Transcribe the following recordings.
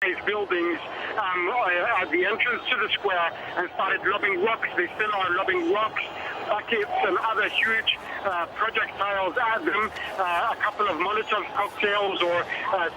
buildings at the entrance to the square and started lobbing rocks. They still are lobbing rocks, buckets and other huge projectiles at them. A couple of Molotov cocktails or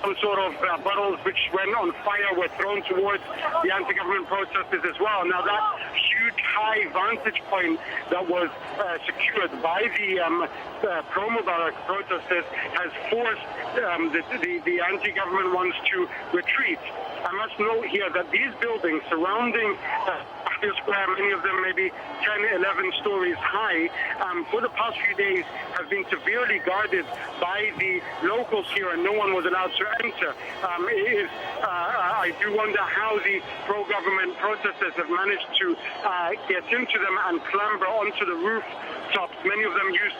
some sort of bottles which went on fire were thrown towards the anti-government protesters as well. Now that huge high vantage point that was secured by the pro-Mubarak protesters has forced the anti-government ones to retreat. I must note here that these buildings surrounding Tahrir Square, many of them maybe 10, 11 stories high, for the past few days have been severely guarded by the locals here, and no one was allowed to enter. I do wonder how the pro-government protesters have managed to get into them and clamber onto the rooftops. Many of them used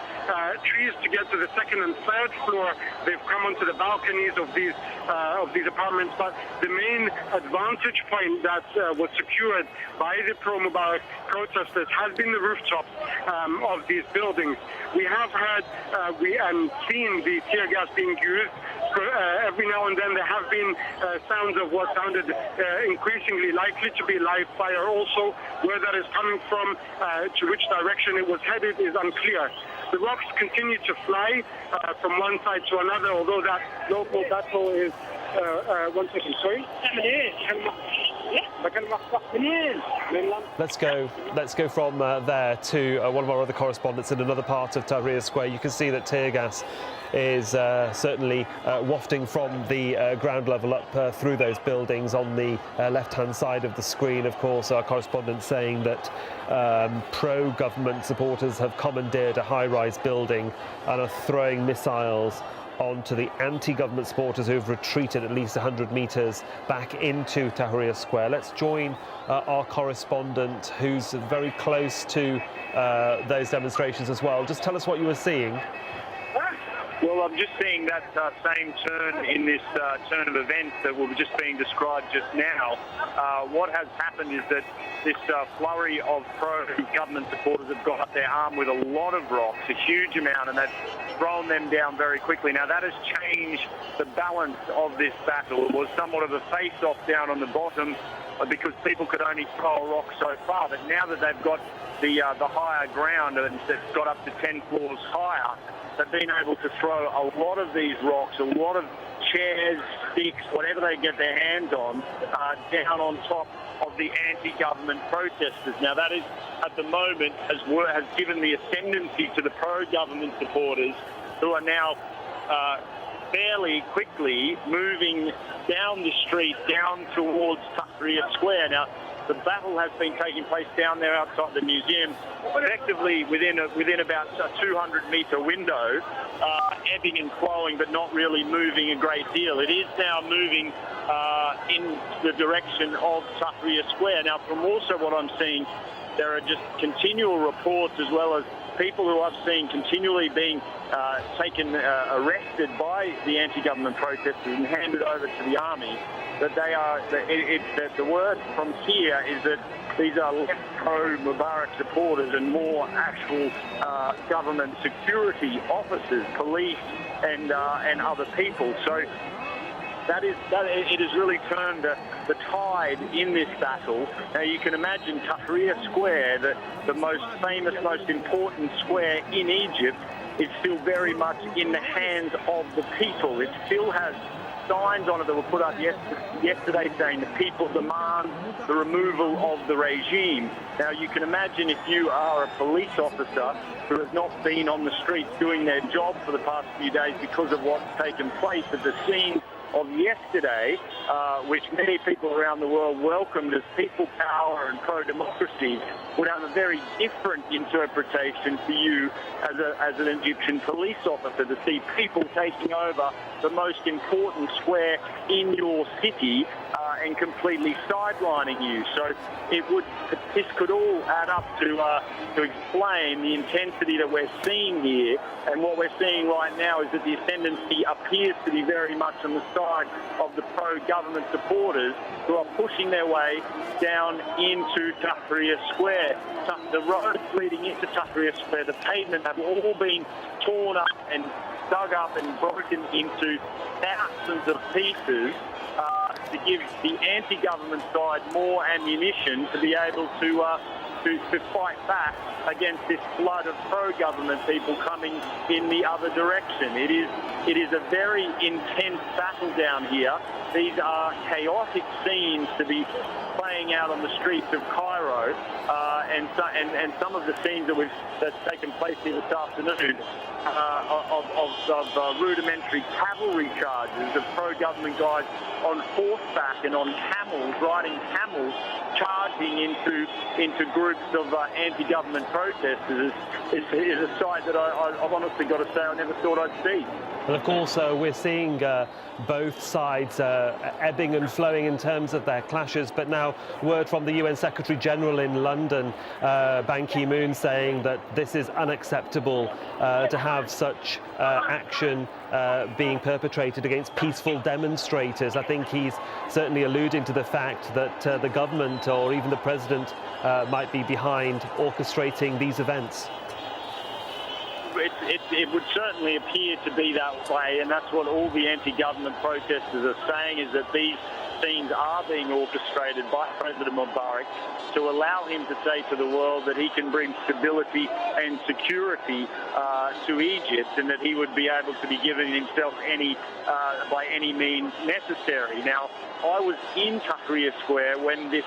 trees to get to the second and third floor. They've come onto the balconies of these apartments, but the main advantage point that was secured by the pro-Mubarak protesters has been the rooftops of these buildings. We have heard and seen the tear gas being used. Every now and then there have been sounds of what sounded increasingly likely to be live fire. Also, where that is coming from, to which direction it was headed, is unclear. The rocks continue to fly from one side to another, although that local battle is... 1 second, sorry? Let's go from there to one of our other correspondents in another part of Tahrir Square. You can see that tear gas is certainly wafting from the ground level up through those buildings. On the left-hand side of the screen, of course, our correspondent saying that pro-government supporters have commandeered a high-rise building and are throwing missiles onto the anti-government supporters who've retreated at least 100 metres back into Tahrir Square. Let's join our correspondent who's very close to those demonstrations as well. Just tell us what you were seeing. Well, I'm just seeing that same turn in this turn of events that was just being described just now. What has happened is that this flurry of pro-government supporters have got up their arm with a lot of rocks, a huge amount, and they've thrown them down very quickly. Now, that has changed the balance of this battle. It was somewhat of a face-off down on the bottom because people could only throw a rock so far, but now that they've got the higher ground and it's got up to 10 floors higher, they've been able to throw a lot of these rocks, a lot of chairs, sticks, whatever they get their hands on, down on top of the anti-government protesters. Now that is, at the moment, has given the ascendancy to the pro-government supporters who are now fairly quickly moving down the street, down towards Tahrir Square. Now, the battle has been taking place down there outside the museum, effectively within about a 200-metre window, ebbing and flowing, but not really moving a great deal. It is now moving in the direction of Tahrir Square. Now, from also what I'm seeing, there are just continual reports, as well as people who I've seen continually being arrested by the anti-government protesters and handed over to the army. That they are, the word from here is that these are less pro-Mubarak supporters and more actual government security officers, police and other people. So it has really turned the tide in this battle. Now you can imagine Tahrir Square, the most famous, most important square in Egypt, is still very much in the hands of the people. It still has signs on it that were put up yesterday saying the people demand the removal of the regime. Now you can imagine if you are a police officer who has not been on the streets doing their job for the past few days because of what's taken place at the scene of yesterday, which many people around the world welcomed as people power and pro-democracy, would have a very different interpretation for you as an Egyptian police officer, to see people taking over the most important square in your city and completely sidelining you. So this could all add up to explain the intensity that we're seeing here. And what we're seeing right now is that the ascendancy appears to be very much on the side of the pro-government supporters who are pushing their way down into Tahrir Square. The roads leading into Tahrir Square, the pavement, have all been torn up and dug up and broken into thousands of pieces. to give the anti-government side more ammunition to be able to fight back against this flood of pro-government people coming in the other direction. It is a very intense battle down here. These are chaotic scenes to be playing out on the streets of Cairo, and some of the scenes that's taken place here this afternoon of rudimentary cavalry charges of pro-government guys on horseback and on camels, riding camels, charging into groups of anti-government protesters is a sight that I've honestly got to say I never thought I'd see. And of course, we're seeing both sides ebbing and flowing in terms of their clashes. But now, word from the UN Secretary General in London, Ban Ki-moon, saying that this is unacceptable to have such action being perpetrated against peaceful demonstrators. I think he's certainly alluding to the fact that the government or even the president might be behind orchestrating these events. It would certainly appear to be that way, and that's what all the anti-government protesters are saying, is that these scenes are being orchestrated by President Mubarak to allow him to say to the world that he can bring stability and security to Egypt, and that he would be able to be giving himself by any means necessary. Now, I was in Tahrir Square when these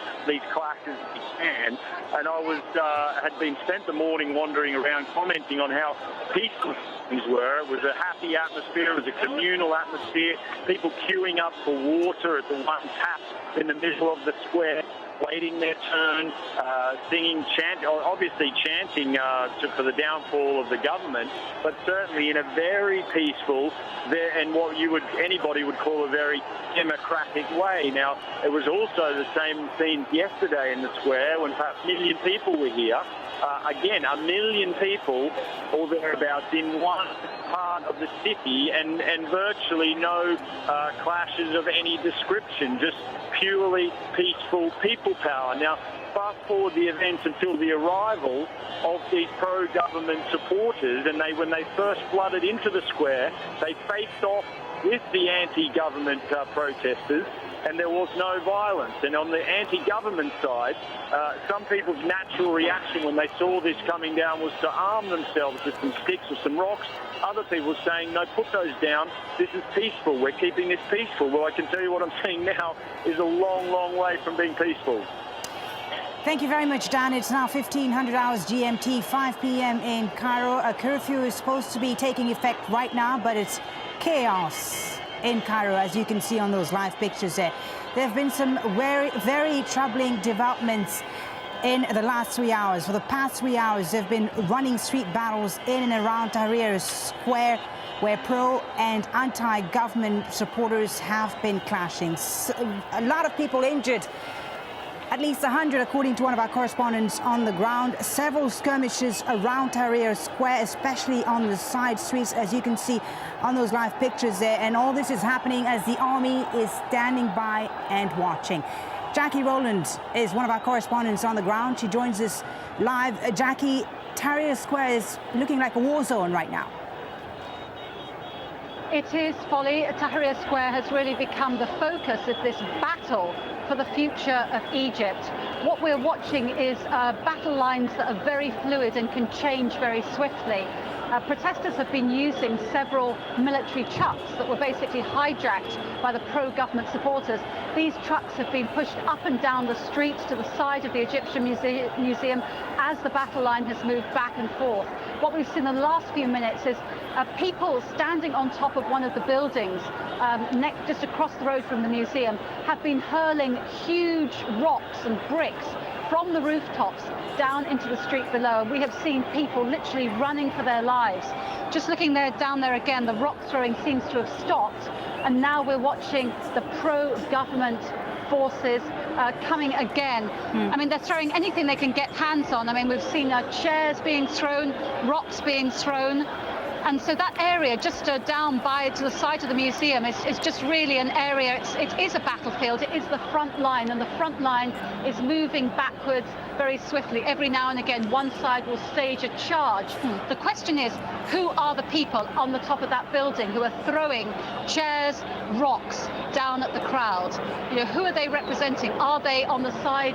clashes began, and I had been spent the morning wandering around commenting on how peaceful things were. It was a happy atmosphere, it was a communal atmosphere, people queuing up for water at the one tap in the middle of the square, waiting their turn, singing, obviously chanting for the downfall of the government, but certainly in a very peaceful and what anybody would call a very democratic way. Now, it was also the same scene yesterday in the square when perhaps 1 million people were here. Again, 1 million people or thereabouts in one part of the city, and virtually no clashes of any description, just purely peaceful people power. Now, fast forward the events until the arrival of these pro-government supporters, and when they first flooded into the square, they faced off with the anti-government protesters, and there was no violence. And on the anti-government side, some people's natural reaction when they saw this coming down was to arm themselves with some sticks or some rocks. Other people were saying, no, put those down. This is peaceful. We're keeping this peaceful. Well, I can tell you what I'm seeing now is a long, long way from being peaceful. Thank you very much, Dan. It's now 1500 hours GMT, 5 p.m. in Cairo. A curfew is supposed to be taking effect right now, but it's chaos in Cairo, as you can see on those live pictures there. There have been some very, very troubling developments in the last 3 hours. For the past 3 hours, there have been running street battles in and around Tahrir Square, where pro and anti-government supporters have been clashing. A lot of people injured. At least 100, according to one of our correspondents on the ground. Several skirmishes around Tahrir Square, especially on the side streets, as you can see on those live pictures there. And all this is happening as the army is standing by and watching. Jackie Rowland is one of our correspondents on the ground. She joins us live. Jackie, Tahrir Square is looking like a war zone right now. It is, Folly. Tahrir Square has really become the focus of this battle for the future of Egypt. What we're watching is battle lines that are very fluid and can change very swiftly. Protesters have been using several military trucks that were basically hijacked by the pro-government supporters. These trucks have been pushed up and down the street to the side of the Egyptian Museum as the battle line has moved back and forth. What we've seen in the last few minutes is people standing on top of one of the buildings just across the road from the museum have been hurling huge rocks and bricks from the rooftops down into the street below. And we have seen people literally running for their lives. Just looking down there again, the rock throwing seems to have stopped. And now we're watching the pro-government forces coming again. I mean, they're throwing anything they can get hands on. I mean, we've seen chairs being thrown, rocks being thrown. And so that area just down by to the side of the museum is just really an area, it is a battlefield, it is the front line, and the front line is moving backwards very swiftly. Every now and again, one side will stage a charge. The question is, who are the people on the top of that building who are throwing chairs, rocks down at the crowd? You know, who are they representing? Are they on the side